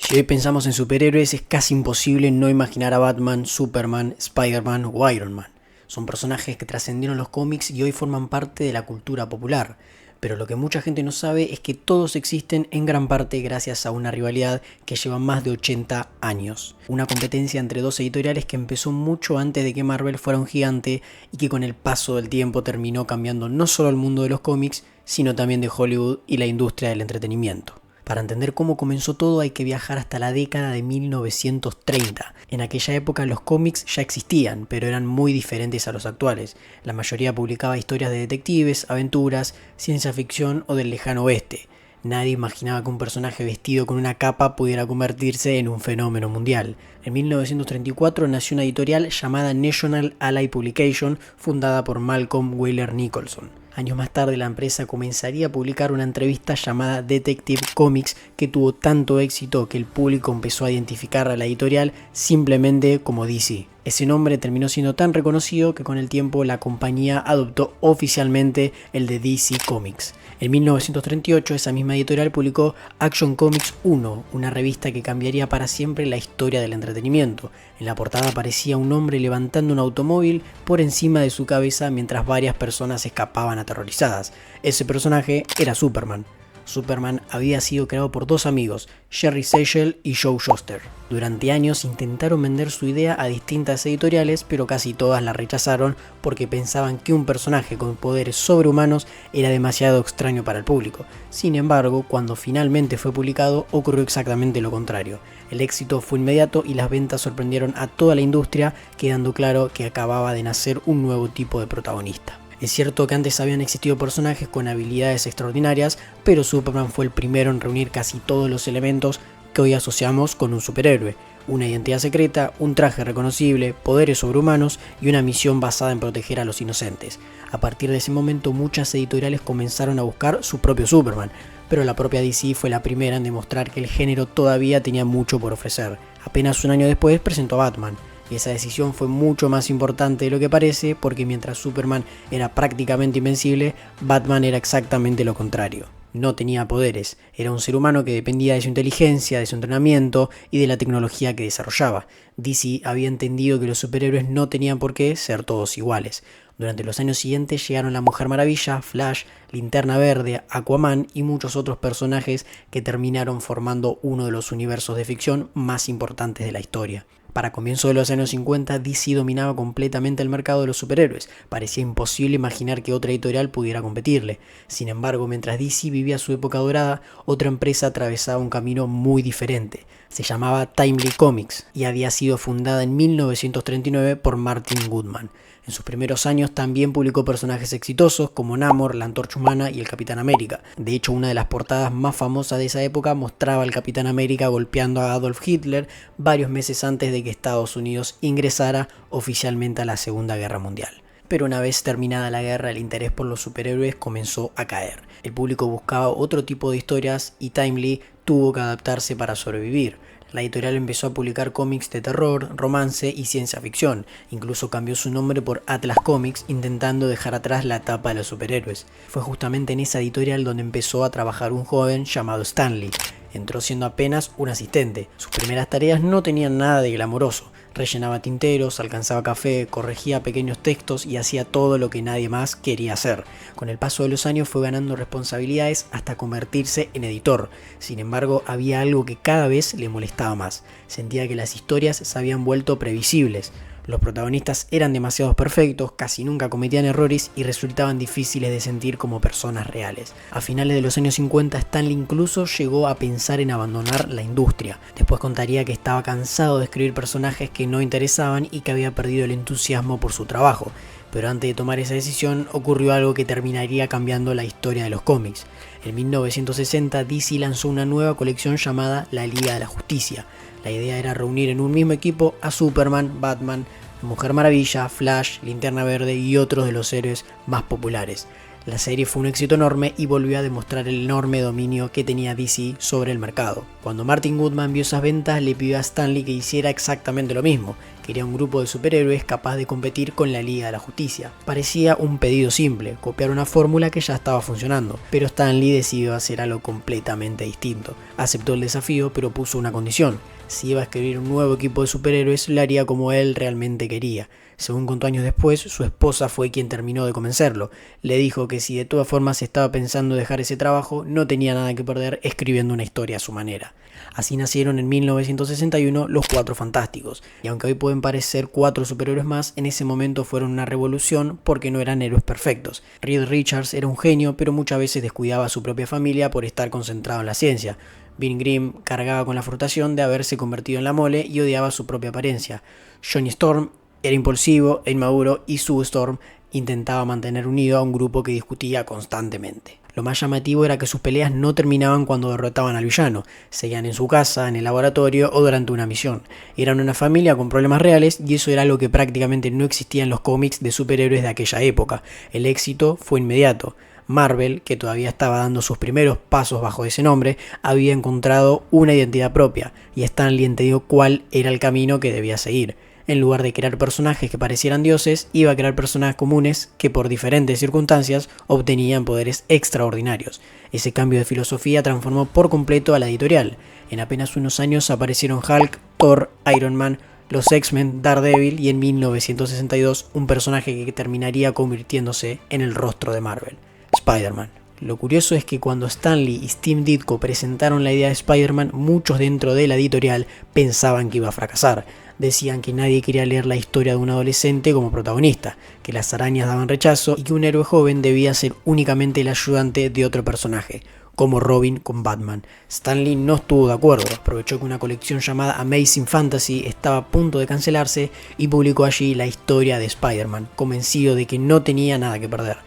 Si hoy pensamos en superhéroes, es casi imposible no imaginar a Batman, Superman, Spider-Man o Iron Man. Son personajes que trascendieron los cómics y hoy forman parte de la cultura popular. Pero lo que mucha gente no sabe es que todos existen en gran parte gracias a una rivalidad que lleva más de 80 años. Una competencia entre dos editoriales que empezó mucho antes de que Marvel fuera un gigante y que con el paso del tiempo terminó cambiando no solo el mundo de los cómics, sino también de Hollywood y la industria del entretenimiento. Para entender cómo comenzó todo hay que viajar hasta la década de 1930. En aquella época los cómics ya existían, pero eran muy diferentes a los actuales. La mayoría publicaba historias de detectives, aventuras, ciencia ficción o del lejano oeste. Nadie imaginaba que un personaje vestido con una capa pudiera convertirse en un fenómeno mundial. En 1934 nació una editorial llamada National Ally Publication, fundada por Malcolm Wheeler Nicholson. Años más tarde la empresa comenzaría a publicar una entrevista llamada Detective Comics que tuvo tanto éxito que el público empezó a identificar a la editorial simplemente como DC. Ese nombre terminó siendo tan reconocido que con el tiempo la compañía adoptó oficialmente el de DC Comics. En 1938 esa misma editorial publicó Action Comics 1, una revista que cambiaría para siempre la historia del entretenimiento. En la portada aparecía un hombre levantando un automóvil por encima de su cabeza mientras varias personas escapaban aterrorizadas. Ese personaje era Superman. Superman había sido creado por dos amigos, Jerry Siegel y Joe Shuster. Durante años intentaron vender su idea a distintas editoriales, pero casi todas la rechazaron porque pensaban que un personaje con poderes sobrehumanos era demasiado extraño para el público. Sin embargo, cuando finalmente fue publicado, ocurrió exactamente lo contrario. El éxito fue inmediato y las ventas sorprendieron a toda la industria, quedando claro que acababa de nacer un nuevo tipo de protagonista. Es cierto que antes habían existido personajes con habilidades extraordinarias, pero Superman fue el primero en reunir casi todos los elementos que hoy asociamos con un superhéroe. Una identidad secreta, un traje reconocible, poderes sobrehumanos y una misión basada en proteger a los inocentes. A partir de ese momento muchas editoriales comenzaron a buscar su propio Superman, pero la propia DC fue la primera en demostrar que el género todavía tenía mucho por ofrecer. Apenas un año después presentó a Batman. Y esa decisión fue mucho más importante de lo que parece, porque mientras Superman era prácticamente invencible, Batman era exactamente lo contrario. No tenía poderes, era un ser humano que dependía de su inteligencia, de su entrenamiento y de la tecnología que desarrollaba. DC había entendido que los superhéroes no tenían por qué ser todos iguales. Durante los años siguientes llegaron la Mujer Maravilla, Flash, Linterna Verde, Aquaman y muchos otros personajes que terminaron formando uno de los universos de ficción más importantes de la historia. Para comienzos de los años 50, DC dominaba completamente el mercado de los superhéroes. Parecía imposible imaginar que otra editorial pudiera competirle. Sin embargo, mientras DC vivía su época dorada, otra empresa atravesaba un camino muy diferente. Se llamaba Timely Comics y había sido fundada en 1939 por Martin Goodman. En sus primeros años también publicó personajes exitosos como Namor, la Antorcha Humana y el Capitán América. De hecho, una de las portadas más famosas de esa época mostraba al Capitán América golpeando a Adolf Hitler varios meses antes de que Estados Unidos ingresara oficialmente a la Segunda Guerra Mundial. Pero una vez terminada la guerra, el interés por los superhéroes comenzó a caer. El público buscaba otro tipo de historias y Timely tuvo que adaptarse para sobrevivir. La editorial empezó a publicar cómics de terror, romance y ciencia ficción. Incluso cambió su nombre por Atlas Comics, intentando dejar atrás la etapa de los superhéroes. Fue justamente en esa editorial donde empezó a trabajar un joven llamado Stanley. Entró siendo apenas un asistente. Sus primeras tareas no tenían nada de glamoroso. Rellenaba tinteros, alcanzaba café, corregía pequeños textos y hacía todo lo que nadie más quería hacer. Con el paso de los años fue ganando responsabilidades hasta convertirse en editor. Sin embargo, había algo que cada vez le molestaba más. Sentía que las historias se habían vuelto previsibles. Los protagonistas eran demasiado perfectos, casi nunca cometían errores y resultaban difíciles de sentir como personas reales. A finales de los años 50, Stanley incluso llegó a pensar en abandonar la industria. Después contaría que estaba cansado de escribir personajes que no interesaban y que había perdido el entusiasmo por su trabajo. Pero antes de tomar esa decisión ocurrió algo que terminaría cambiando la historia de los cómics. En 1960 DC lanzó una nueva colección llamada La Liga de la Justicia. La idea era reunir en un mismo equipo a Superman, Batman, Mujer Maravilla, Flash, Linterna Verde y otros de los héroes más populares. La serie fue un éxito enorme y volvió a demostrar el enorme dominio que tenía DC sobre el mercado. Cuando Martin Goodman vio esas ventas, le pidió a Stanley que hiciera exactamente lo mismo, Quería un grupo de superhéroes capaz de competir con la Liga de la Justicia. Parecía un pedido simple, copiar una fórmula que ya estaba funcionando, pero Stan Lee decidió hacer algo completamente distinto. Aceptó el desafío, pero puso una condición: si iba a escribir un nuevo equipo de superhéroes, lo haría como él realmente quería. Según contó años después, su esposa fue quien terminó de convencerlo. Le dijo que si de todas formas estaba pensando dejar ese trabajo, no tenía nada que perder escribiendo una historia a su manera. Así nacieron en 1961 los Cuatro Fantásticos, y aunque hoy pueden parecer 4 superhéroes más, en ese momento fueron una revolución porque no eran héroes perfectos. Reed Richards era un genio, pero muchas veces descuidaba a su propia familia por estar concentrado en la ciencia. Billy Grimm cargaba con la frustración de haberse convertido en la mole y odiaba su propia apariencia. Johnny Storm era impulsivo e inmaduro, y Sue Storm intentaba mantener unido a un grupo que discutía constantemente. Lo más llamativo era que sus peleas no terminaban cuando derrotaban al villano, seguían en su casa, en el laboratorio o durante una misión. Eran una familia con problemas reales, y eso era algo que prácticamente no existía en los cómics de superhéroes de aquella época. El éxito fue inmediato. Marvel, que todavía estaba dando sus primeros pasos bajo ese nombre, había encontrado una identidad propia, y Stan Lee entendió cuál era el camino que debía seguir. En lugar de crear personajes que parecieran dioses, iba a crear personajes comunes que por diferentes circunstancias obtenían poderes extraordinarios. Ese cambio de filosofía transformó por completo a la editorial. En apenas unos años aparecieron Hulk, Thor, Iron Man, los X-Men, Daredevil y en 1962 un personaje que terminaría convirtiéndose en el rostro de Marvel: Spider-Man. Lo curioso es que cuando Stan Lee y Steve Ditko presentaron la idea de Spider-Man, muchos dentro de la editorial pensaban que iba a fracasar. Decían que nadie quería leer la historia de un adolescente como protagonista, que las arañas daban rechazo y que un héroe joven debía ser únicamente el ayudante de otro personaje, como Robin con Batman. Stan Lee no estuvo de acuerdo, aprovechó que una colección llamada Amazing Fantasy estaba a punto de cancelarse y publicó allí la historia de Spider-Man, convencido de que no tenía nada que perder.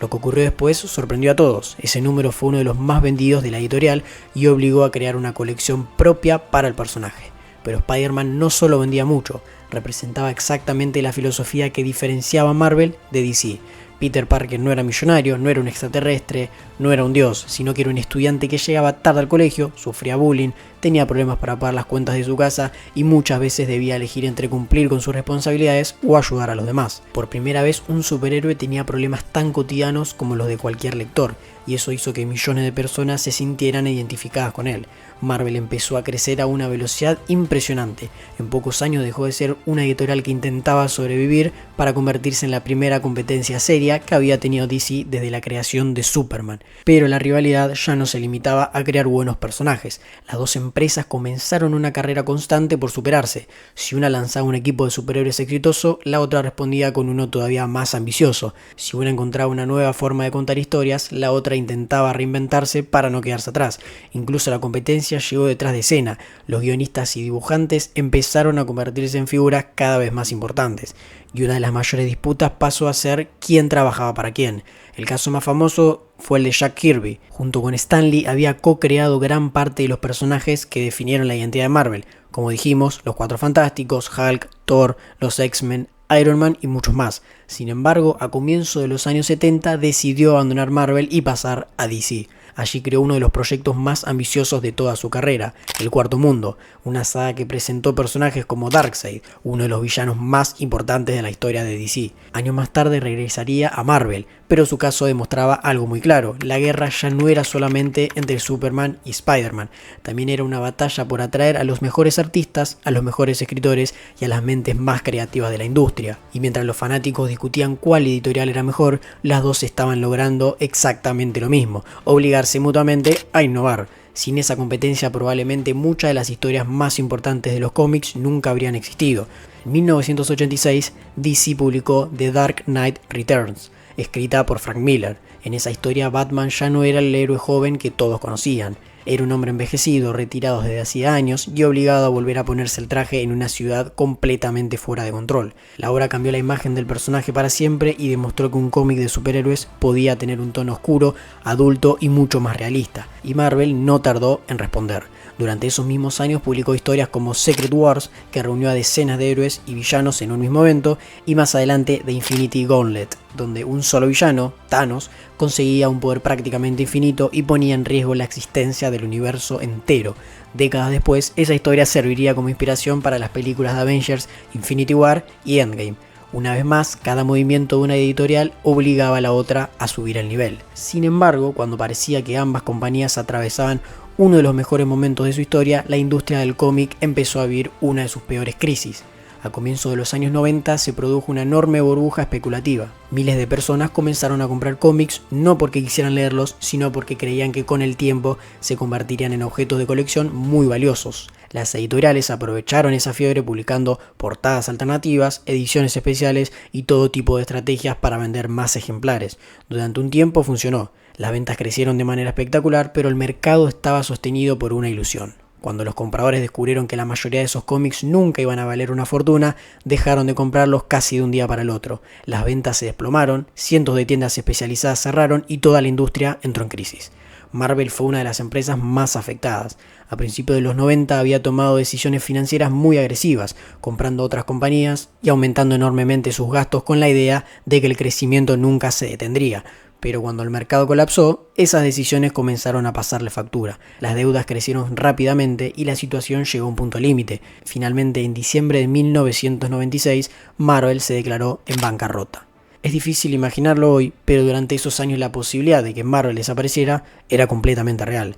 Lo que ocurrió después sorprendió a todos. Ese número fue uno de los más vendidos de la editorial y obligó a crear una colección propia para el personaje. Pero Spider-Man no solo vendía mucho, representaba exactamente la filosofía que diferenciaba a Marvel de DC. Peter Parker no era millonario, no era un extraterrestre, no era un dios, sino que era un estudiante que llegaba tarde al colegio, sufría bullying, tenía problemas para pagar las cuentas de su casa y muchas veces debía elegir entre cumplir con sus responsabilidades o ayudar a los demás. Por primera vez un superhéroe tenía problemas tan cotidianos como los de cualquier lector, y eso hizo que millones de personas se sintieran identificadas con él. Marvel empezó a crecer a una velocidad impresionante. En pocos años dejó de ser una editorial que intentaba sobrevivir para convertirse en la primera competencia seria que había tenido DC desde la creación de Superman. Pero la rivalidad ya no se limitaba a crear buenos personajes. Las dos empresas comenzaron una carrera constante por superarse. Si una lanzaba un equipo de superhéroes exitoso, la otra respondía con uno todavía más ambicioso. Si una encontraba una nueva forma de contar historias, la otra intentaba reinventarse para no quedarse atrás. Incluso la competencia llegó detrás de escena. Los guionistas y dibujantes empezaron a convertirse en figuras cada vez más importantes, y una de las mayores disputas pasó a ser quién trabajaba para quién. El caso más famoso fue el de Jack Kirby. Junto con Stan Lee había co-creado gran parte de los personajes que definieron la identidad de Marvel, como dijimos, los Cuatro Fantásticos, Hulk, Thor, los X-Men, Iron Man y muchos más. Sin embargo, a comienzos de los años 70 decidió abandonar Marvel y pasar a DC. Allí creó uno de los proyectos más ambiciosos de toda su carrera, El Cuarto Mundo, una saga que presentó personajes como Darkseid, uno de los villanos más importantes de la historia de DC. Años más tarde regresaría a Marvel, pero su caso demostraba algo muy claro: la guerra ya no era solamente entre Superman y Spider-Man, también era una batalla por atraer a los mejores artistas, a los mejores escritores y a las mentes más creativas de la industria. Y mientras los fanáticos discutían cuál editorial era mejor, las dos estaban logrando exactamente lo mismo: obligarse mutuamente a innovar. Sin esa competencia probablemente muchas de las historias más importantes de los cómics nunca habrían existido. En 1986 DC publicó The Dark Knight Returns, escrita por Frank Miller. En esa historia Batman ya no era el héroe joven que todos conocían. Era un hombre envejecido, retirado desde hacía años y obligado a volver a ponerse el traje en una ciudad completamente fuera de control. La obra cambió la imagen del personaje para siempre y demostró que un cómic de superhéroes podía tener un tono oscuro, adulto y mucho más realista. Y Marvel no tardó en responder. Durante esos mismos años publicó historias como Secret Wars, que reunió a decenas de héroes y villanos en un mismo evento, y más adelante The Infinity Gauntlet, donde un solo villano, Thanos, conseguía un poder prácticamente infinito y ponía en riesgo la existencia del universo entero. Décadas después, esa historia serviría como inspiración para las películas de Avengers, Infinity War y Endgame. Una vez más, cada movimiento de una editorial obligaba a la otra a subir el nivel. Sin embargo, cuando parecía que ambas compañías atravesaban uno de los mejores momentos de su historia, la industria del cómic empezó a vivir una de sus peores crisis. A comienzos de los años 90 se produjo una enorme burbuja especulativa. Miles de personas comenzaron a comprar cómics no porque quisieran leerlos, sino porque creían que con el tiempo se convertirían en objetos de colección muy valiosos. Las editoriales aprovecharon esa fiebre publicando portadas alternativas, ediciones especiales y todo tipo de estrategias para vender más ejemplares. Durante un tiempo funcionó. Las ventas crecieron de manera espectacular, pero el mercado estaba sostenido por una ilusión. Cuando los compradores descubrieron que la mayoría de esos cómics nunca iban a valer una fortuna, dejaron de comprarlos casi de un día para el otro. Las ventas se desplomaron, cientos de tiendas especializadas cerraron y toda la industria entró en crisis. Marvel fue una de las empresas más afectadas. A principios de los 90 había tomado decisiones financieras muy agresivas, comprando otras compañías y aumentando enormemente sus gastos con la idea de que el crecimiento nunca se detendría. Pero cuando el mercado colapsó, esas decisiones comenzaron a pasarle factura. Las deudas crecieron rápidamente y la situación llegó a un punto límite. Finalmente, en diciembre de 1996, Marvel se declaró en bancarrota. Es difícil imaginarlo hoy, pero durante esos años la posibilidad de que Marvel desapareciera era completamente real.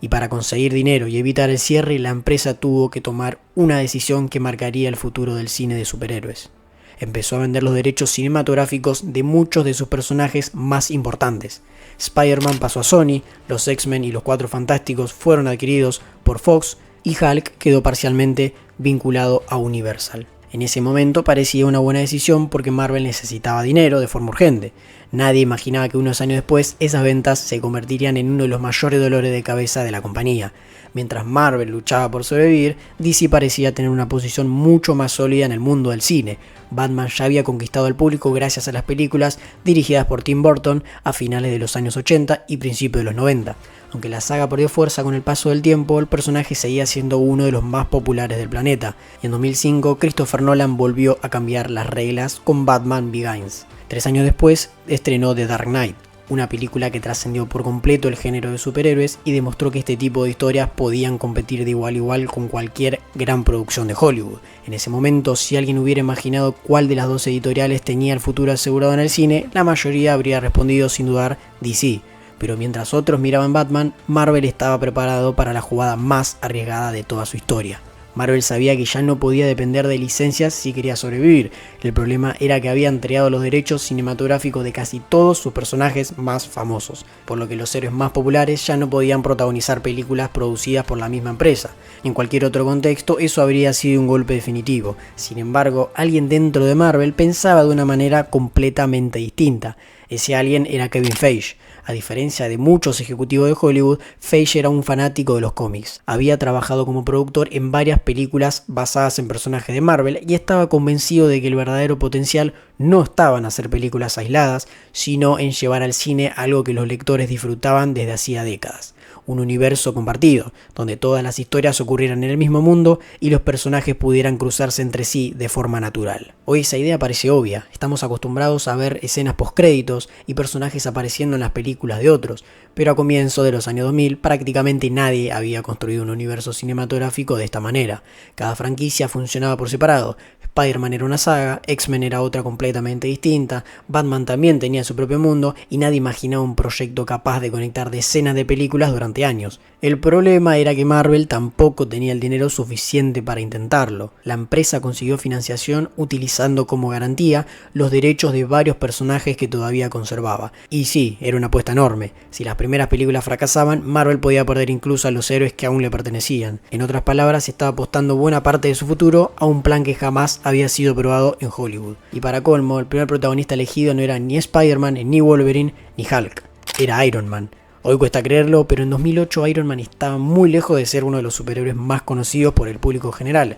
Y para conseguir dinero y evitar el cierre, la empresa tuvo que tomar una decisión que marcaría el futuro del cine de superhéroes. Empezó a vender los derechos cinematográficos de muchos de sus personajes más importantes. Spider-Man pasó a Sony, los X-Men y los Cuatro Fantásticos fueron adquiridos por Fox y Hulk quedó parcialmente vinculado a Universal. En ese momento parecía una buena decisión porque Marvel necesitaba dinero de forma urgente. Nadie imaginaba que unos años después esas ventas se convertirían en uno de los mayores dolores de cabeza de la compañía. Mientras Marvel luchaba por sobrevivir, DC parecía tener una posición mucho más sólida en el mundo del cine. Batman ya había conquistado al público gracias a las películas dirigidas por Tim Burton a finales de los años 80 y principios de los 90. Aunque la saga perdió fuerza con el paso del tiempo, el personaje seguía siendo uno de los más populares del planeta, y en 2005 Christopher Nolan volvió a cambiar las reglas con Batman Begins. 3 años después estrenó The Dark Knight, una película que trascendió por completo el género de superhéroes y demostró que este tipo de historias podían competir de igual a igual con cualquier gran producción de Hollywood. En ese momento, si alguien hubiera imaginado cuál de las dos editoriales tenía el futuro asegurado en el cine, la mayoría habría respondido sin dudar DC. Pero mientras otros miraban Batman, Marvel estaba preparado para la jugada más arriesgada de toda su historia. Marvel sabía que ya no podía depender de licencias si quería sobrevivir. El problema era que había entregado los derechos cinematográficos de casi todos sus personajes más famosos, por lo que los héroes más populares ya no podían protagonizar películas producidas por la misma empresa. En cualquier otro contexto, eso habría sido un golpe definitivo. Sin embargo, alguien dentro de Marvel pensaba de una manera completamente distinta. Ese alguien era Kevin Feige. A diferencia de muchos ejecutivos de Hollywood, Feige era un fanático de los cómics. Había trabajado como productor en varias películas basadas en personajes de Marvel y estaba convencido de que el verdadero potencial no estaba en hacer películas aisladas, sino en llevar al cine algo que los lectores disfrutaban desde hacía décadas. Un universo compartido, donde todas las historias ocurrieran en el mismo mundo y los personajes pudieran cruzarse entre sí de forma natural. Hoy esa idea parece obvia, estamos acostumbrados a ver escenas postcréditos y personajes apareciendo en las películas de otros, pero a comienzos de los años 2000 prácticamente nadie había construido un universo cinematográfico de esta manera. Cada franquicia funcionaba por separado. Spider-Man era una saga, X-Men era otra completamente distinta, Batman también tenía su propio mundo y nadie imaginaba un proyecto capaz de conectar decenas de películas durante años. El problema era que Marvel tampoco tenía el dinero suficiente para intentarlo. La empresa consiguió financiación utilizando como garantía los derechos de varios personajes que todavía conservaba. Y sí, era una apuesta enorme. Si las primeras películas fracasaban, Marvel podía perder incluso a los héroes que aún le pertenecían. En otras palabras, estaba apostando buena parte de su futuro a un plan que jamás había sido probado en Hollywood. Y para colmo, el primer protagonista elegido no era ni Spider-Man, ni Wolverine, ni Hulk. Era Iron Man. Hoy cuesta creerlo, pero en 2008 Iron Man estaba muy lejos de ser uno de los superhéroes más conocidos por el público general.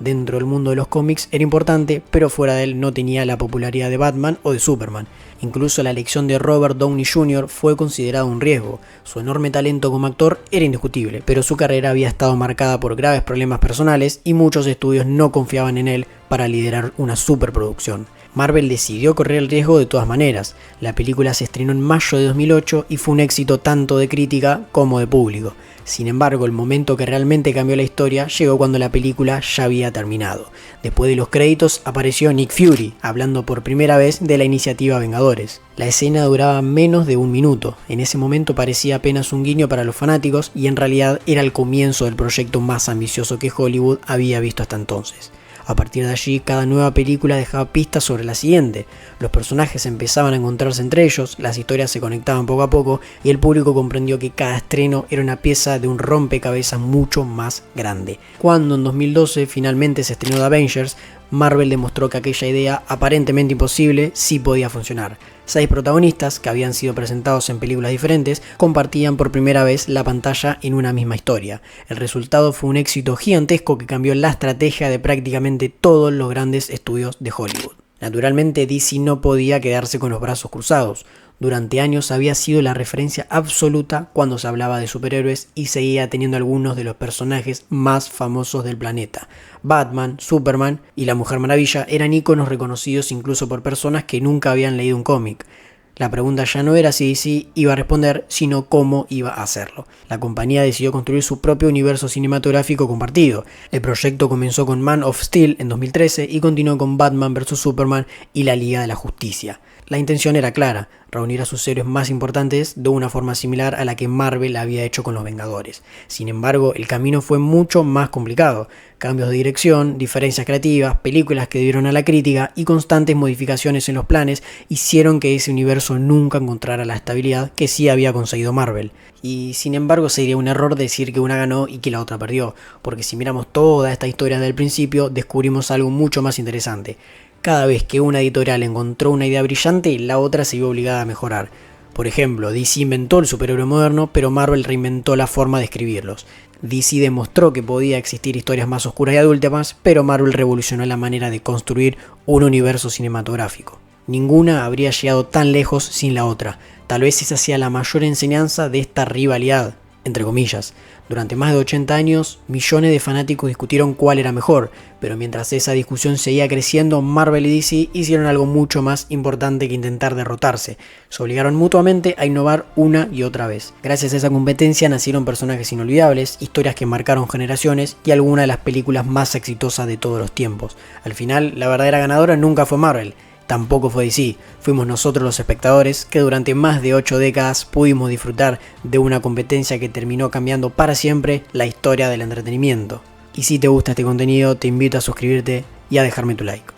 Dentro del mundo de los cómics era importante, pero fuera de él no tenía la popularidad de Batman o de Superman. Incluso la elección de Robert Downey Jr. fue considerada un riesgo. Su enorme talento como actor era indiscutible, pero su carrera había estado marcada por graves problemas personales y muchos estudios no confiaban en él para liderar una superproducción. Marvel decidió correr el riesgo de todas maneras. La película se estrenó en mayo de 2008 y fue un éxito tanto de crítica como de público. Sin embargo, el momento que realmente cambió la historia llegó cuando la película ya había terminado. Después de los créditos apareció Nick Fury, hablando por primera vez de la iniciativa Vengadores. La escena duraba menos de un minuto. En ese momento parecía apenas un guiño para los fanáticos y en realidad era el comienzo del proyecto más ambicioso que Hollywood había visto hasta entonces. A partir de allí, cada nueva película dejaba pistas sobre la siguiente. Los personajes empezaban a encontrarse entre ellos, las historias se conectaban poco a poco y el público comprendió que cada estreno era una pieza de un rompecabezas mucho más grande. Cuando en 2012 finalmente se estrenó The Avengers, Marvel demostró que aquella idea aparentemente imposible sí podía funcionar. 6 protagonistas, que habían sido presentados en películas diferentes, compartían por primera vez la pantalla en una misma historia. El resultado fue un éxito gigantesco que cambió la estrategia de prácticamente todos los grandes estudios de Hollywood. Naturalmente, DC no podía quedarse con los brazos cruzados. Durante años había sido la referencia absoluta cuando se hablaba de superhéroes y seguía teniendo algunos de los personajes más famosos del planeta. Batman, Superman y la Mujer Maravilla eran íconos reconocidos incluso por personas que nunca habían leído un cómic. La pregunta ya no era si DC iba a responder, sino cómo iba a hacerlo. La compañía decidió construir su propio universo cinematográfico compartido. El proyecto comenzó con Man of Steel en 2013 y continuó con Batman vs Superman y la Liga de la Justicia. La intención era clara, reunir a sus héroes más importantes de una forma similar a la que Marvel había hecho con los Vengadores. Sin embargo, el camino fue mucho más complicado. Cambios de dirección, diferencias creativas, películas que dieron a la crítica y constantes modificaciones en los planes hicieron que ese universo nunca encontrara la estabilidad que sí había conseguido Marvel. Y sin embargo sería un error decir que una ganó y que la otra perdió, porque si miramos toda esta historia desde el principio descubrimos algo mucho más interesante. Cada vez que una editorial encontró una idea brillante, la otra se vio obligada a mejorar. Por ejemplo, DC inventó el superhéroe moderno, pero Marvel reinventó la forma de escribirlos. DC demostró que podía existir historias más oscuras y adúlteras, pero Marvel revolucionó la manera de construir un universo cinematográfico. Ninguna habría llegado tan lejos sin la otra. Tal vez esa sea la mayor enseñanza de esta rivalidad, entre comillas. Durante más de 80 años, millones de fanáticos discutieron cuál era mejor, pero mientras esa discusión seguía creciendo, Marvel y DC hicieron algo mucho más importante que intentar derrotarse. Se obligaron mutuamente a innovar una y otra vez. Gracias a esa competencia nacieron personajes inolvidables, historias que marcaron generaciones y algunas de las películas más exitosas de todos los tiempos. Al final, la verdadera ganadora nunca fue Marvel. Tampoco fue DC, fuimos nosotros los espectadores que durante más de 8 décadas pudimos disfrutar de una competencia que terminó cambiando para siempre la historia del entretenimiento. Y si te gusta este contenido te invito a suscribirte y a dejarme tu like.